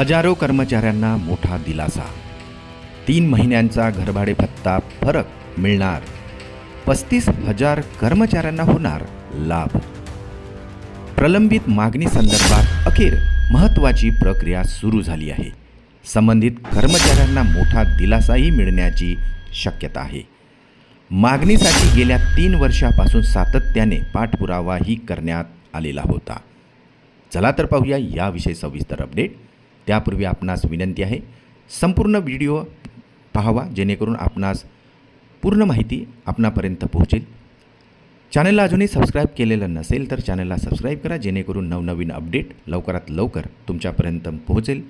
हजारो कर्मचाऱ्यांना मोठा दिलासा. 3 महिन्यांचा घरभाडे भत्ता फरक मिळणार. 35,000 कर्मचाऱ्यांना होणार लाभ. प्रलंबित मागणी संदर्भात अखेर महत्त्वाची प्रक्रिया सुरू झाली आहे. संबंधित कर्मचाऱ्यांना मोठा दिलासाही मिळण्याची शक्यता आहे. मागणीसाठी गेल्या 3 वर्षापासून सातत्याने पाठपुरावाही करण्यात आलेला होता. चला तर पाहूया याविषयी सविस्तर अपडेट. त्यापूर्वी आपणास विनंती आहे, संपूर्ण व्हिडिओ पाहावा जेणेकरून आपणास पूर्ण माहिती आपणापर्यंत पोहोचेल. चॅनलला अजूनही सबस्क्राईब केलेलं नसेल तर चॅनलला सबस्क्राईब करा जेणेकरून नवनवीन अपडेट लवकरात लवकर तुमच्यापर्यंत पोहोचेल.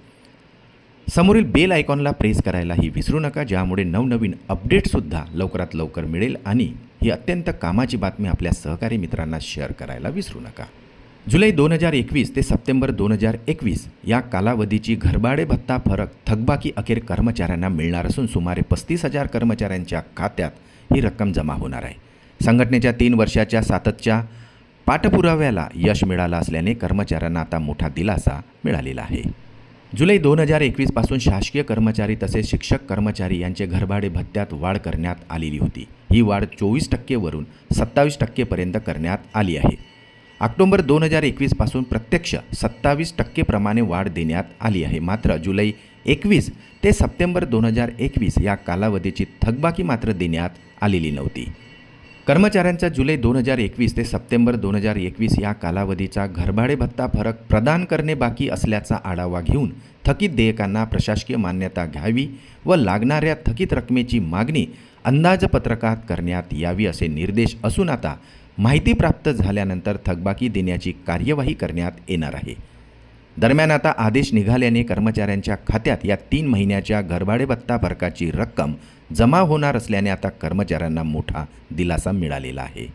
समोरील बेल आयकॉनला प्रेस करायलाही विसरू नका, ज्यामुळे नवनवीन अपडेटसुद्धा लवकरात लवकर मिळेल आणि ही अत्यंत कामाची बातमी आपल्या सहकारी मित्रांना शेअर करायला विसरू नका. जुलै 2021 ते सप्टेंबर 2021 या कालावधीची घरभाडे भत्ता फरक थकबाकी अखेर कर्मचाऱ्यांना मिळणार असून सुमारे 35,000 कर्मचाऱ्यांच्या खात्यात ही रक्कम जमा होणार आहे. संघटनेच्या 3 वर्षाच्या सातत्याच्या पाठपुराव्याला यश मिळालं असल्याने कर्मचाऱ्यांना आता मोठा दिलासा मिळालेला आहे. जुलै 2021 पासून शासकीय कर्मचारी तसेच शिक्षक कर्मचारी यांचे घरभाडे भत्त्यात वाढ करण्यात आलेली होती. ही वाढ 24% वरून 27% पर्यंत करण्यात आली आहे. ऑक्टोबर 2021 पासून प्रत्यक्ष 27% प्रमाणे वाढ देण्यात आली आहे. मात्र जुलै 21 ते सप्टेंबर 2021 या कालावधीची थकबाकी मात्र देण्यात आलेली नव्हती. कर्मचाऱ्यांचा जुलै 2021 ते सप्टेंबर 2021 या कालावधीचा घरभाडे भत्ता फरक प्रदान करणे बाकी असल्याचा आढावा घेऊन थकीत देयकांना प्रशासकीय मान्यता घ्यावी व लागणाऱ्या थकीत रकमेची मागणी अंदाजपत्रकात करण्यात यावी असे निर्देश असून आता माहिती प्राप्त झाल्यानंतर थकबाकी देण्याची कार्यवाही करण्यात येणार आहे. दरम्यान आता आदेश निघाल्याने कर्मचाऱ्यांच्या खात्यात या 3 महिन्याच्या घरभाडे भत्ता फरकाची रक्कम जमा होणार असल्याने आता कर्मचाऱ्यांना मोठा दिलासा मिळालेला आहे.